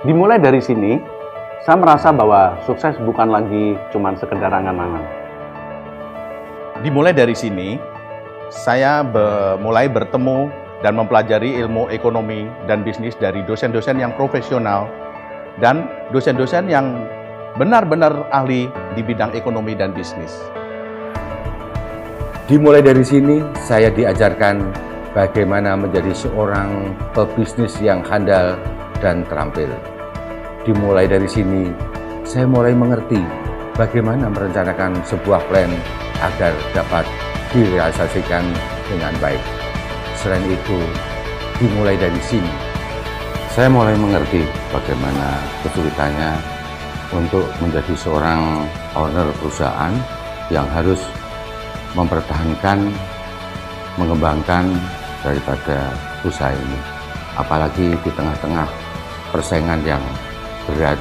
Dimulai dari sini, saya merasa bahwa sukses bukan lagi cuma sekedar angan-angan. Dimulai dari sini, saya mulai bertemu dan mempelajari ilmu ekonomi dan bisnis dari dosen-dosen yang profesional dan dosen-dosen yang benar-benar ahli di bidang ekonomi dan bisnis. Dimulai dari sini, saya diajarkan bagaimana menjadi seorang pebisnis yang handal dan terampil. Dimulai dari sini, saya mulai mengerti bagaimana merencanakan sebuah plan agar dapat direalisasikan dengan baik. Selain itu, dimulai dari sini, saya mulai mengerti bagaimana kesulitannya untuk menjadi seorang owner perusahaan yang harus mempertahankan, mengembangkan daripada usaha ini. Apalagi di tengah-tengah persaingan yang berat,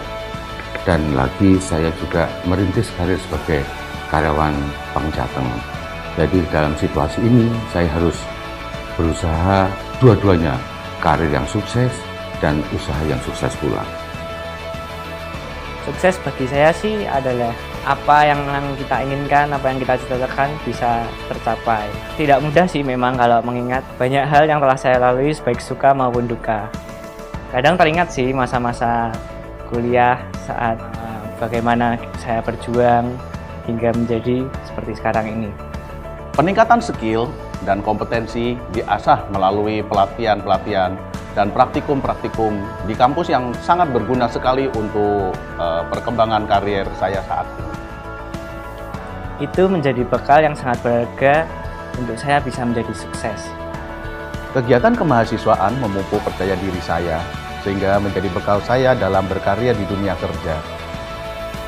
dan lagi saya juga merintis karir sebagai karyawan Bank Jateng. Jadi dalam situasi ini saya harus berusaha dua-duanya, karir yang sukses dan usaha yang sukses pula. Sukses bagi saya sih adalah apa yang kita inginkan, apa yang kita cita-citakan bisa tercapai. Tidak mudah sih memang kalau mengingat banyak hal yang telah saya lalui baik suka maupun duka. Kadang teringat sih masa-masa kuliah saat bagaimana saya berjuang hingga menjadi seperti sekarang ini. Peningkatan skill dan kompetensi diasah melalui pelatihan-pelatihan dan praktikum-praktikum di kampus yang sangat berguna sekali untuk perkembangan karir saya saat ini. Itu menjadi bekal yang sangat berharga untuk saya bisa menjadi sukses. Kegiatan kemahasiswaan memupuk percaya diri saya sehingga menjadi bekal saya dalam berkarya di dunia kerja.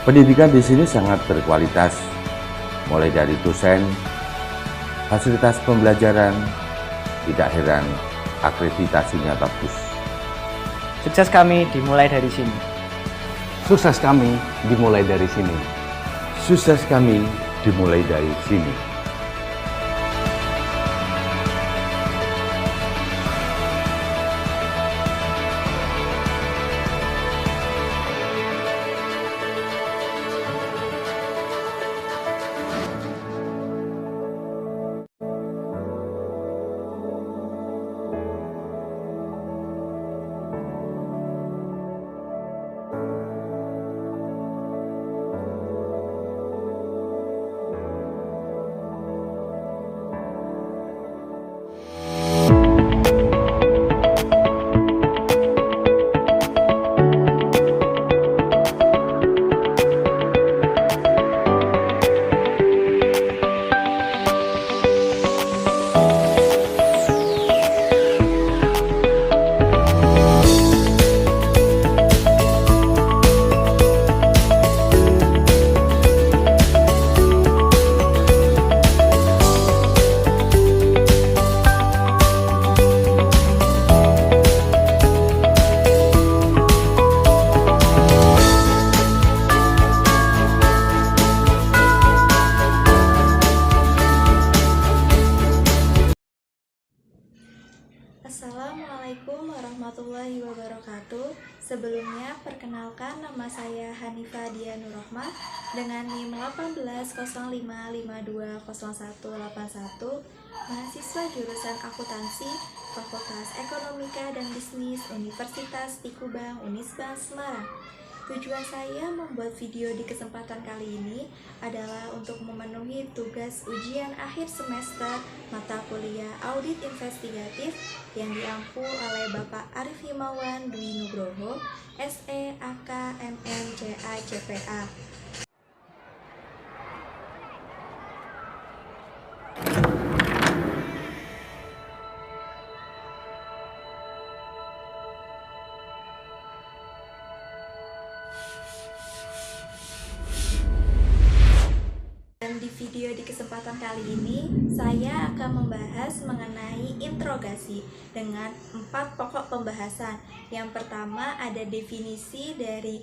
Pendidikan di sini sangat berkualitas, mulai dari dosen, fasilitas pembelajaran, tidak heran akreditasinya bagus. Sukses kami dimulai dari sini. Sukses kami dimulai dari sini. Sukses kami dimulai dari sini. Assalamualaikum warahmatullahi wabarakatuh. Sebelumnya perkenalkan, nama saya Hanifah Dia Nurrohmah dengan NIM 1805520181, mahasiswa jurusan akuntansi Fakultas Ekonomika dan Bisnis Universitas Tikubang Unisbank Semarang. Tujuan saya membuat video di kesempatan kali ini adalah untuk memenuhi tugas ujian akhir semester mata kuliah Audit Investigatif yang diampu oleh Bapak Arif Himawan Dwi Nugroho, SE, AK, MM, CA, CPA. Dan di video di kesempatan kali ini, saya akan membahas mengenai interogasi dengan 4 pokok pembahasan. Yang pertama ada definisi dari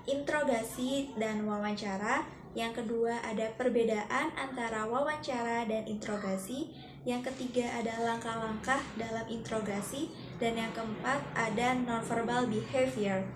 interogasi dan wawancara. Yang kedua ada perbedaan antara wawancara dan interogasi. Yang ketiga ada langkah-langkah dalam interogasi. Dan yang keempat ada nonverbal behavior.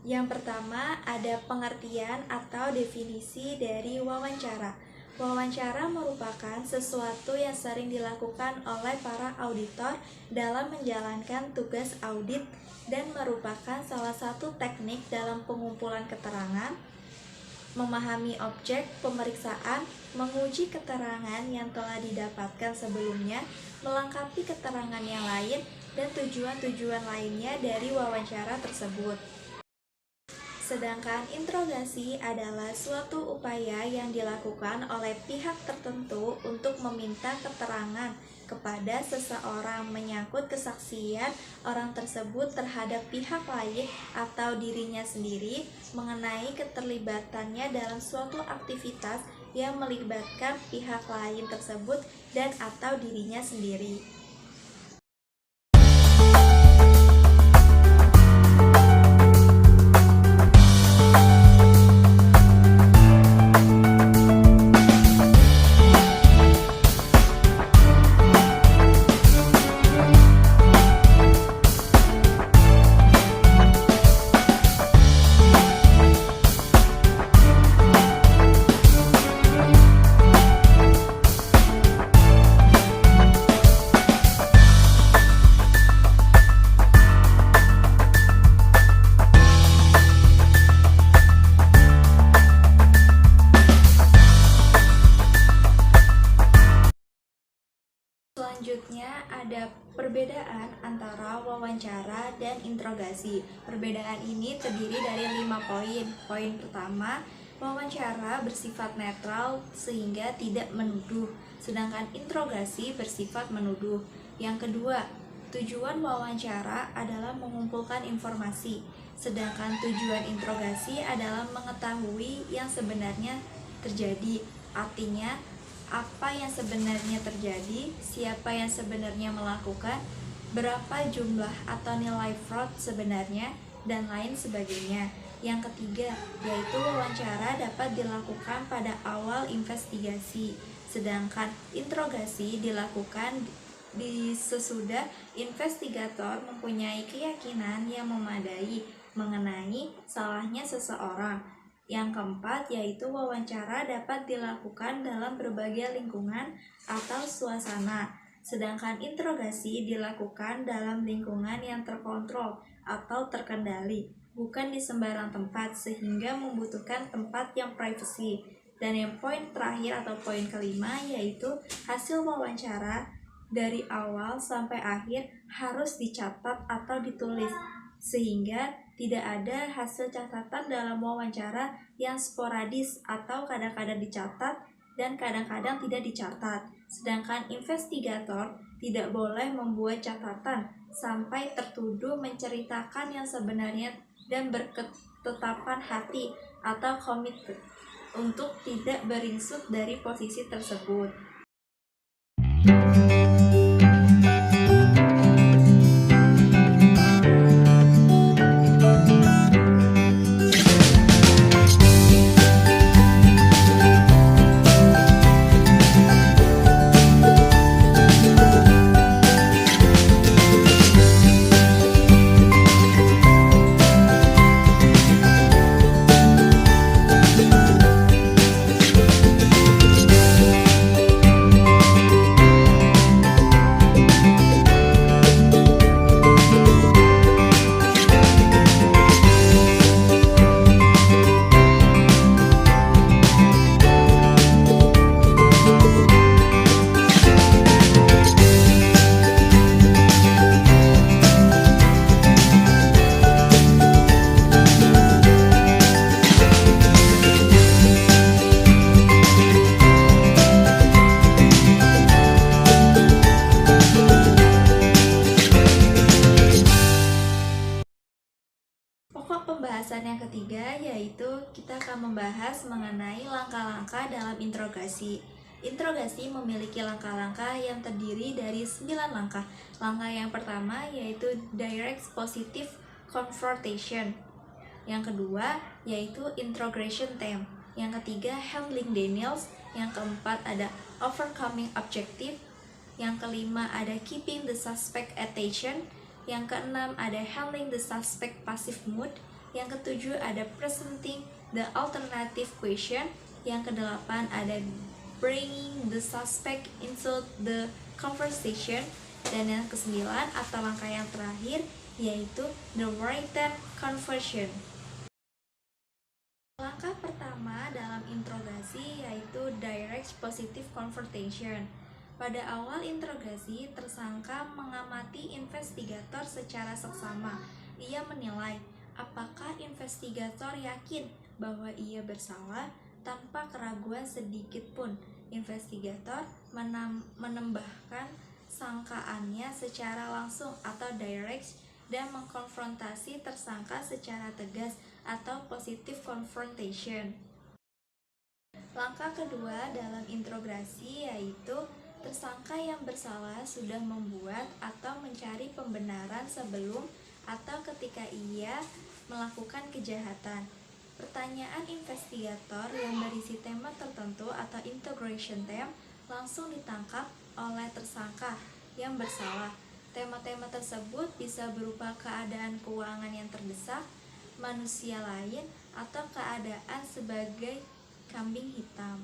Yang pertama ada pengertian atau definisi dari wawancara. Wawancara merupakan sesuatu yang sering dilakukan oleh para auditor dalam menjalankan tugas audit dan merupakan salah satu teknik dalam pengumpulan keterangan, memahami objek pemeriksaan, menguji keterangan yang telah didapatkan sebelumnya, melengkapi keterangan yang lain, dan tujuan-tujuan lainnya dari wawancara tersebut. Sedangkan interogasi adalah suatu upaya yang dilakukan oleh pihak tertentu untuk meminta keterangan kepada seseorang menyangkut kesaksian orang tersebut terhadap pihak lain atau dirinya sendiri mengenai keterlibatannya dalam suatu aktivitas yang melibatkan pihak lain tersebut dan atau dirinya sendiri. Selanjutnya ada perbedaan antara wawancara dan interogasi. Perbedaan ini terdiri dari 5 poin. Poin pertama, wawancara bersifat netral sehingga tidak menuduh, sedangkan interogasi bersifat menuduh. Yang kedua, tujuan wawancara adalah mengumpulkan informasi, sedangkan tujuan interogasi adalah mengetahui yang sebenarnya terjadi. Artinya, apa yang sebenarnya terjadi, siapa yang sebenarnya melakukan, berapa jumlah atau nilai fraud sebenarnya, dan lain sebagainya. Yang ketiga, yaitu wawancara dapat dilakukan pada awal investigasi, sedangkan interogasi dilakukan sesudah investigator mempunyai keyakinan yang memadai mengenai salahnya seseorang. Yang keempat, yaitu wawancara dapat dilakukan dalam berbagai lingkungan atau suasana, sedangkan interogasi dilakukan dalam lingkungan yang terkontrol atau terkendali, bukan di sembarang tempat sehingga membutuhkan tempat yang privasi. Dan yang poin terakhir atau poin kelima, yaitu hasil wawancara dari awal sampai akhir harus dicatat atau ditulis, sehingga tidak ada hasil catatan dalam wawancara yang sporadis atau kadang-kadang dicatat dan kadang-kadang tidak dicatat. Sedangkan investigator tidak boleh membuat catatan sampai tertuduh menceritakan yang sebenarnya dan berketetapan hati atau komitmen untuk tidak beringsut dari posisi tersebut. ketiga yaitu kita akan membahas mengenai langkah-langkah dalam interogasi. Interogasi memiliki langkah-langkah yang terdiri dari 9 langkah. Langkah yang pertama yaitu direct positive confrontation. Yang kedua yaitu interrogation theme. Yang ketiga handling denials. Yang keempat ada overcoming objective. Yang kelima ada keeping the suspect attention. Yang keenam ada handling the suspect passive mood. Yang ketujuh ada presenting the alternative question. Yang kedelapan ada bringing the suspect into the conversation. Dan yang kesembilan atau langkah yang terakhir yaitu the written conversion. Langkah pertama dalam interogasi yaitu direct positive confrontation. Pada awal interogasi, tersangka mengamati investigator secara seksama. Ia menilai apakah investigator yakin bahwa ia bersalah tanpa keraguan sedikit pun. Investigator menambahkan sangkaannya secara langsung atau direct dan mengkonfrontasi tersangka secara tegas atau positive confrontation. Langkah kedua dalam interogasi yaitu tersangka yang bersalah sudah membuat atau mencari pembenaran sebelum atau ketika ia melakukan kejahatan. Pertanyaan investigator yang berisi tema tertentu atau interrogation theme langsung ditangkap oleh tersangka yang bersalah. Tema-tema tersebut bisa berupa keadaan keuangan yang terdesak, manusia lain, atau keadaan sebagai kambing hitam.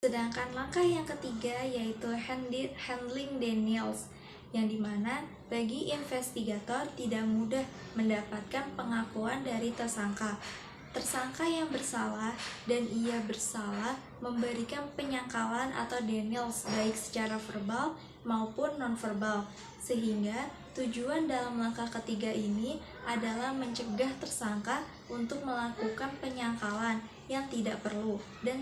Sedangkan langkah yang ketiga yaitu handling denials, yang dimana bagi investigator tidak mudah mendapatkan pengakuan dari tersangka. Tersangka yang bersalah dan ia bersalah memberikan penyangkalan atau denials baik secara verbal maupun nonverbal, sehingga tujuan dalam langkah ketiga ini adalah mencegah tersangka untuk melakukan penyangkalan yang tidak perlu dan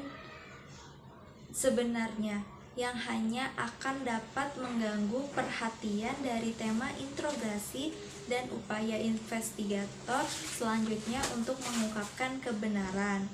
sebenarnya yang hanya akan dapat mengganggu perhatian dari tema interogasi dan upaya investigator selanjutnya untuk mengungkapkan kebenaran.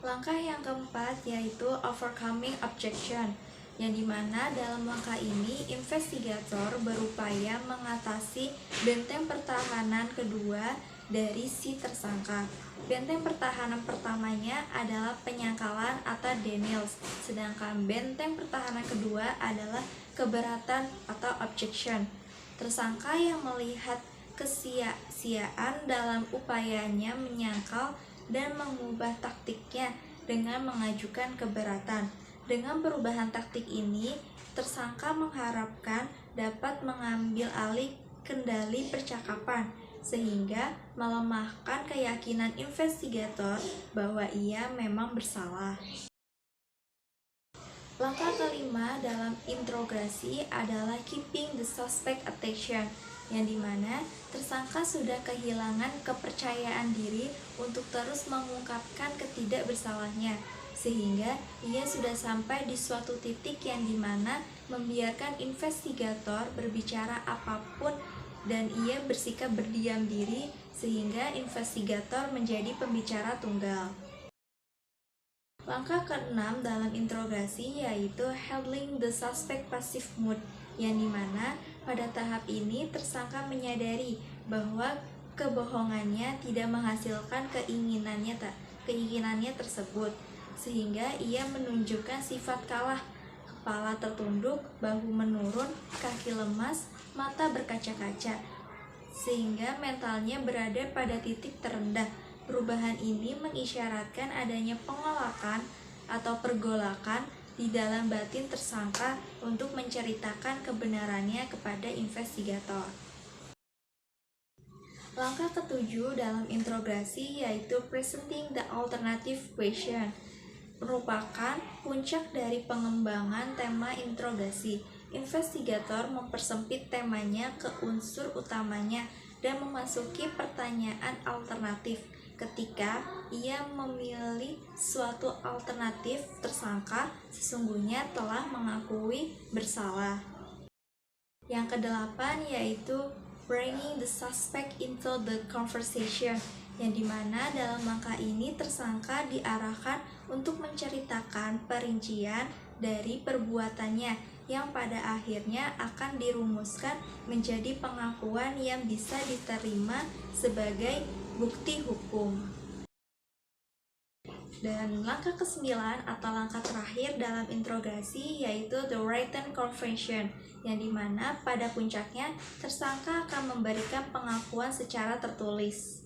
Langkah yang keempat yaitu overcoming objection, yang dimana dalam langkah ini investigator berupaya mengatasi benteng pertahanan kedua dari si tersangka. Benteng pertahanan pertamanya adalah penyangkalan atau denials, sedangkan benteng pertahanan kedua adalah keberatan atau objection. Tersangka yang melihat kesia-siaan dalam upayanya menyangkal dan mengubah taktiknya dengan mengajukan keberatan. Dengan perubahan taktik ini, tersangka mengharapkan dapat mengambil alih kendali percakapan, sehingga melemahkan keyakinan investigator bahwa ia memang bersalah. Langkah kelima dalam interogasi adalah keeping the suspect attention, yang dimana tersangka sudah kehilangan kepercayaan diri untuk terus mengungkapkan ketidakbersalahnya, sehingga ia sudah sampai di suatu titik yang dimana membiarkan investigator berbicara apapun dan ia bersikap berdiam diri sehingga investigator menjadi pembicara tunggal. Langkah keenam dalam interogasi yaitu handling the suspect passive mood, yang dimana pada tahap ini tersangka menyadari bahwa kebohongannya tidak menghasilkan keinginannya tersebut, sehingga ia menunjukkan sifat kalah, kepala tertunduk, bahu menurun, kaki lemas, mata berkaca-kaca, sehingga mentalnya berada pada titik terendah. Perubahan ini mengisyaratkan adanya pengolakan atau pergolakan di dalam batin tersangka untuk menceritakan kebenarannya kepada investigator. Langkah ketujuh dalam interogasi yaitu presenting the alternative question, merupakan puncak dari pengembangan tema interogasi. Investigator mempersempit temanya ke unsur utamanya dan memasuki pertanyaan alternatif. Ketika ia memilih suatu alternatif, tersangka sesungguhnya telah mengakui bersalah. Yang kedelapan yaitu bringing the suspect into the conversation, yang dimana dalam langkah ini tersangka diarahkan untuk menceritakan perincian dari perbuatannya yang pada akhirnya akan dirumuskan menjadi pengakuan yang bisa diterima sebagai bukti hukum. Dan langkah ke-9 atau langkah terakhir dalam interogasi yaitu the written confession, yang dimana pada puncaknya tersangka akan memberikan pengakuan secara tertulis.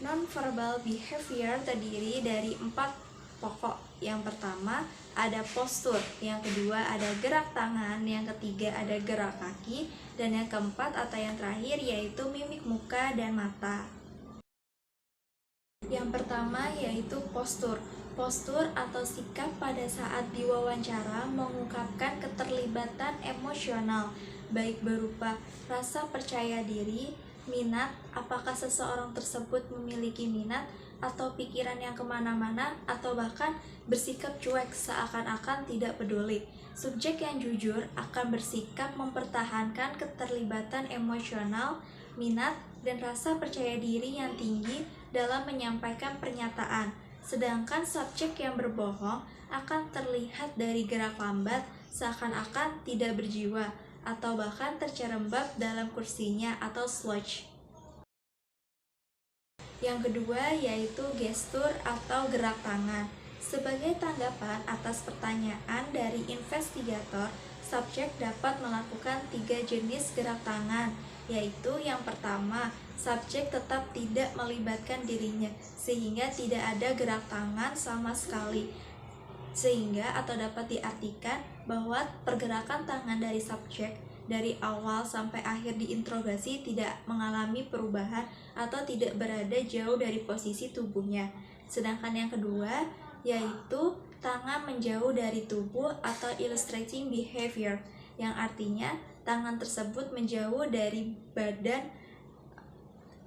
Non-verbal behavior terdiri dari 4 pokok. Yang pertama ada postur, yang kedua ada gerak tangan, yang ketiga ada gerak kaki, dan yang keempat atau yang terakhir yaitu mimik muka dan mata. Yang pertama yaitu postur. Postur atau sikap pada saat diwawancara mengungkapkan keterlibatan emosional, baik berupa rasa percaya diri, minat, apakah seseorang tersebut memiliki minat atau pikiran yang kemana-mana, atau bahkan bersikap cuek seakan-akan tidak peduli. Subjek yang jujur akan bersikap mempertahankan keterlibatan emosional, minat, dan rasa percaya diri yang tinggi dalam menyampaikan pernyataan. Sedangkan subjek yang berbohong akan terlihat dari gerak lambat seakan-akan tidak berjiwa, atau bahkan tercerembab dalam kursinya atau slouch. Yang kedua yaitu gestur atau gerak tangan. Sebagai tanggapan atas pertanyaan dari investigator, subjek dapat melakukan 3 jenis gerak tangan, yaitu yang pertama, subjek tetap tidak melibatkan dirinya, sehingga tidak ada gerak tangan sama sekali. Sehingga atau dapat diartikan bahwa pergerakan tangan dari subjek dari awal sampai akhir diinterogasi tidak mengalami perubahan atau tidak berada jauh dari posisi tubuhnya. Sedangkan yang kedua yaitu tangan menjauh dari tubuh atau illustrating behavior, yang artinya tangan tersebut menjauh dari badan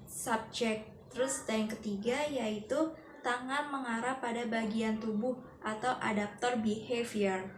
subjek. Terus yang ketiga yaitu tangan mengarah pada bagian tubuh atau adaptor behavior.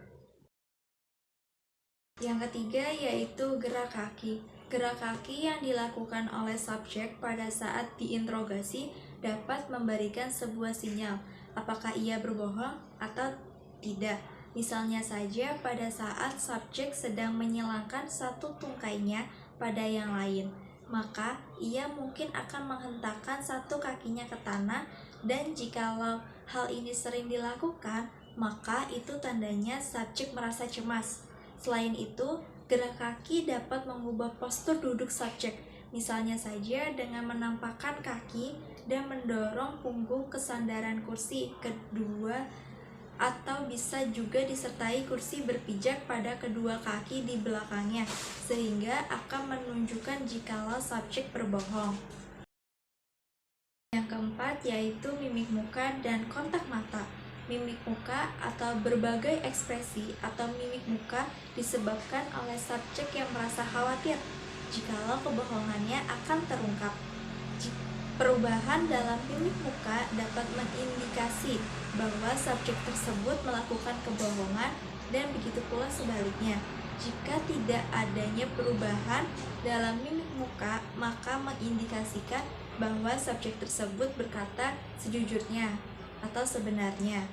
Yang ketiga yaitu gerak kaki. Gerak kaki yang dilakukan oleh subjek pada saat diinterogasi dapat memberikan sebuah sinyal apakah ia berbohong atau tidak. Misalnya saja pada saat subjek sedang menyilangkan satu tungkainya pada yang lain, maka ia mungkin akan menghentakkan satu kakinya ke tanah, dan jikalau hal ini sering dilakukan, maka itu tandanya subjek merasa cemas. Selain itu, gerak kaki dapat mengubah postur duduk subjek. Misalnya saja dengan menampakkan kaki dan mendorong punggung ke sandaran kursi kedua, atau bisa juga disertai kursi berpijak pada kedua kaki di belakangnya, sehingga akan menunjukkan jikalau subjek berbohong. Yang keempat yaitu mimik muka dan kontak mata. Mimik muka atau berbagai ekspresi atau mimik muka disebabkan oleh subjek yang merasa khawatir jikalau kebohongannya akan terungkap. Perubahan dalam mimik muka dapat mengindikasi bahwa subjek tersebut melakukan kebohongan, dan begitu pula sebaliknya. Jika tidak adanya perubahan dalam mimik muka, maka mengindikasikan bahwa subjek tersebut berkata sejujurnya atau sebenarnya.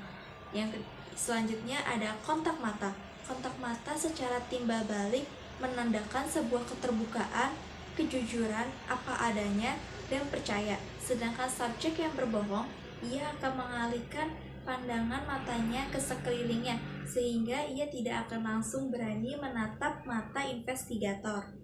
Selanjutnya ada kontak mata. Kontak mata secara timbal balik menandakan sebuah keterbukaan, kejujuran, apa adanya, dan percaya. Sedangkan subjek yang berbohong, ia akan mengalihkan pandangan matanya ke sekelilingnya, sehingga ia tidak akan langsung berani menatap mata investigator.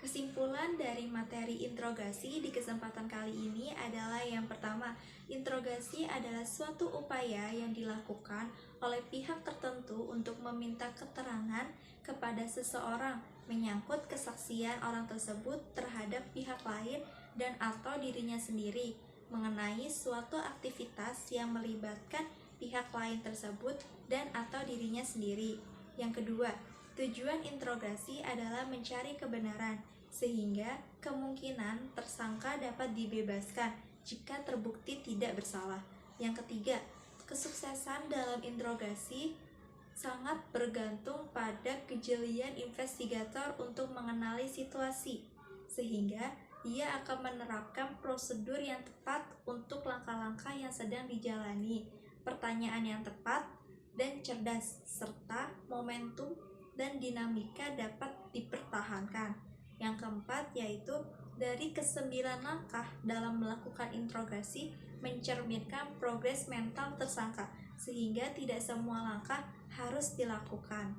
Kesimpulan dari materi interogasi di kesempatan kali ini adalah yang pertama, interogasi adalah suatu upaya yang dilakukan oleh pihak tertentu untuk meminta keterangan kepada seseorang menyangkut kesaksian orang tersebut terhadap pihak lain dan atau dirinya sendiri mengenai suatu aktivitas yang melibatkan pihak lain tersebut dan atau dirinya sendiri. Yang kedua, tujuan interogasi adalah mencari kebenaran, sehingga kemungkinan tersangka dapat dibebaskan jika terbukti tidak bersalah. Yang ketiga, kesuksesan dalam interogasi sangat bergantung pada kejelian investigator untuk mengenali situasi, sehingga ia akan menerapkan prosedur yang tepat untuk langkah-langkah yang sedang dijalani, pertanyaan yang tepat dan cerdas, serta momentum dan dinamika dapat dipertahankan. Yang keempat yaitu dari ke-9 langkah dalam melakukan interogasi mencerminkan progres mental tersangka, sehingga tidak semua langkah harus dilakukan.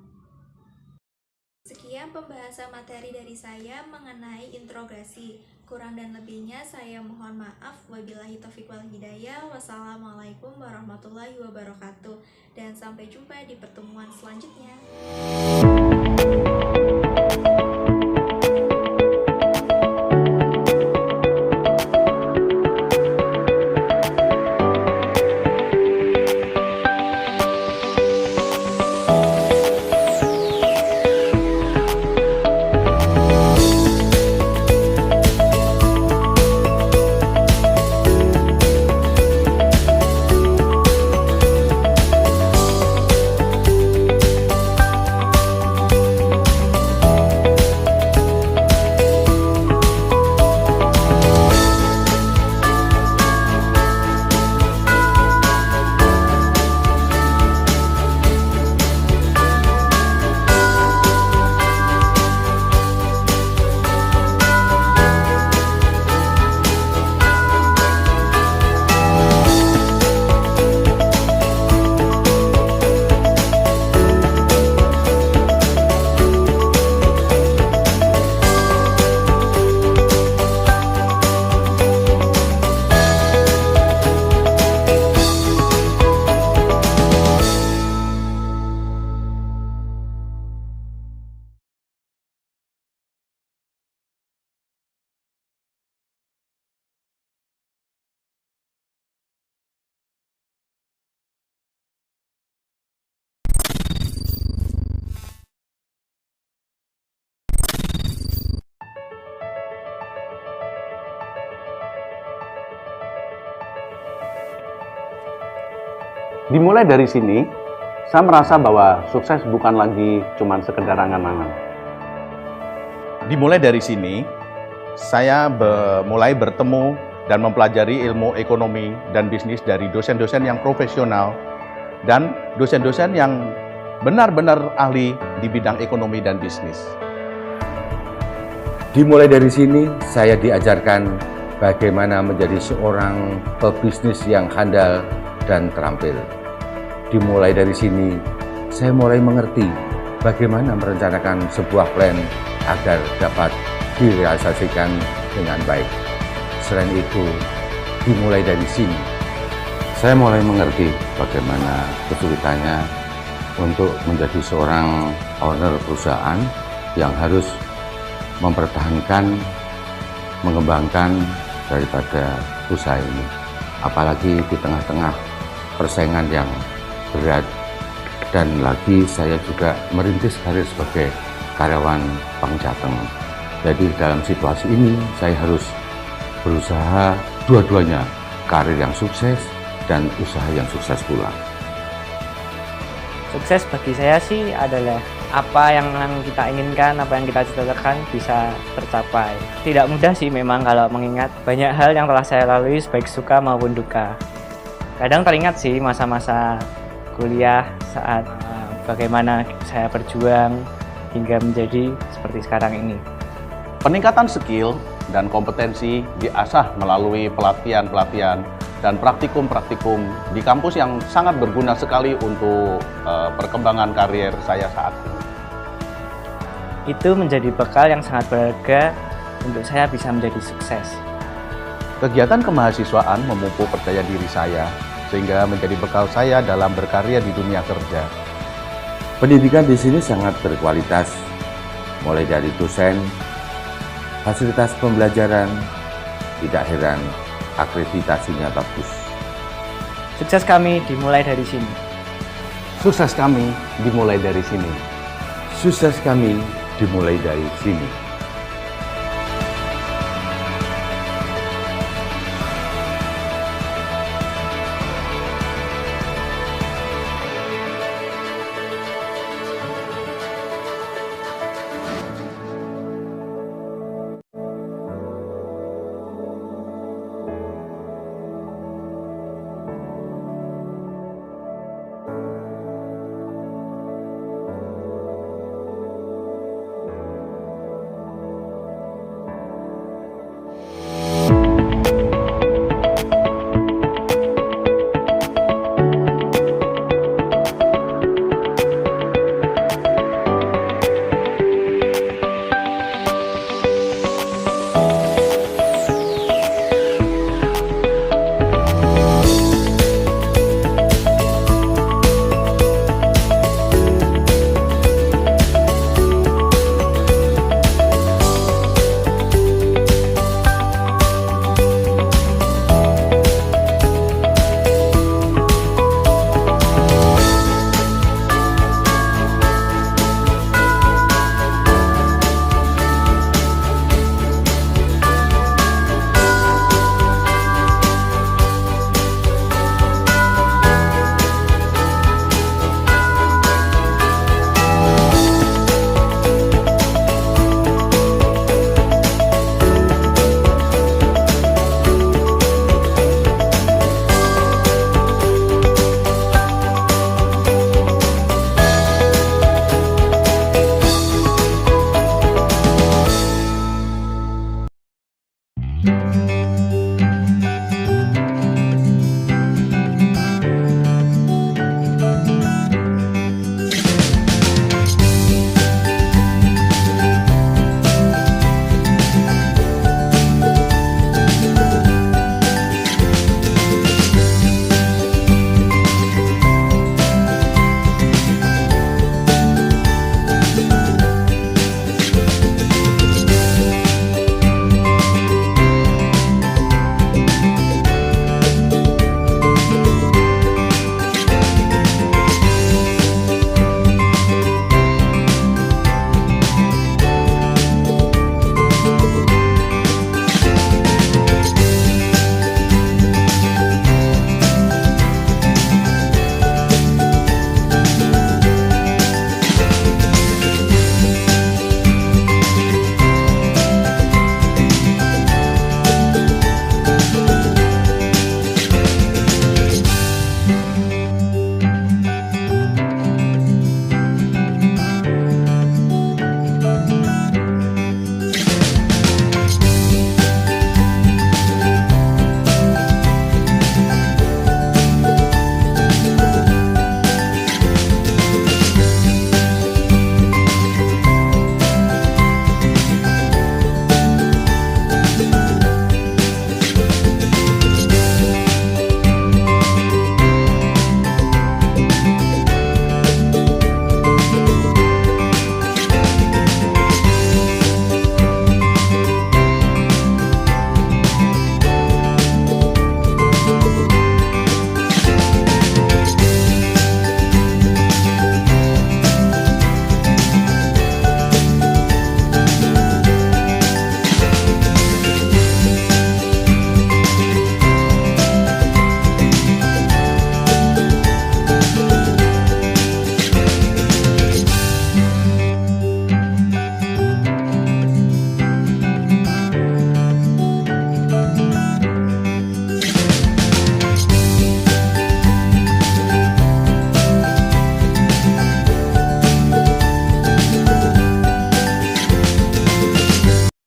Sekian pembahasan materi dari saya mengenai interogasi. Kurang dan lebihnya saya mohon maaf. Wabillahi taufiq wal hidayah. Wassalamualaikum warahmatullahi wabarakatuh. Dan sampai jumpa di pertemuan selanjutnya. Dimulai dari sini, saya merasa bahwa sukses bukan lagi cuma sekedar angan-angan. Dimulai dari sini, saya mulai bertemu dan mempelajari ilmu ekonomi dan bisnis dari dosen-dosen yang profesional dan dosen-dosen yang benar-benar ahli di bidang ekonomi dan bisnis. Dimulai dari sini, saya diajarkan bagaimana menjadi seorang pebisnis yang handal dan terampil. Dimulai dari sini, saya mulai mengerti bagaimana merencanakan sebuah plan agar dapat direalisasikan dengan baik. Selain itu, dimulai dari sini, saya mulai mengerti bagaimana kesulitannya untuk menjadi seorang owner perusahaan yang harus mempertahankan, mengembangkan daripada usaha ini. Apalagi di tengah-tengah persaingan yang berat. Dan lagi saya juga merintis karir sebagai karyawan Bank Jateng. Jadi dalam situasi ini saya harus berusaha dua-duanya, karir yang sukses dan usaha yang sukses pula. Sukses bagi saya sih adalah apa yang kita inginkan, apa yang kita cita-citakan bisa tercapai. Tidak mudah sih memang kalau mengingat banyak hal yang telah saya lalui baik suka maupun duka. Kadang teringat sih masa-masa kuliah saat bagaimana saya berjuang hingga menjadi seperti sekarang ini. Peningkatan skill dan kompetensi diasah melalui pelatihan-pelatihan dan praktikum-praktikum di kampus yang sangat berguna sekali untuk perkembangan karier saya saat ini. Itu menjadi bekal yang sangat berharga untuk saya bisa menjadi sukses. Kegiatan kemahasiswaan memupuk percaya diri saya sehingga menjadi bekal saya dalam berkarya di dunia kerja. Pendidikan di sini sangat berkualitas, mulai dari dosen, fasilitas pembelajaran, tidak heran akreditasinya bagus. Sukses kami dimulai dari sini. Sukses kami dimulai dari sini. Sukses kami dimulai dari sini.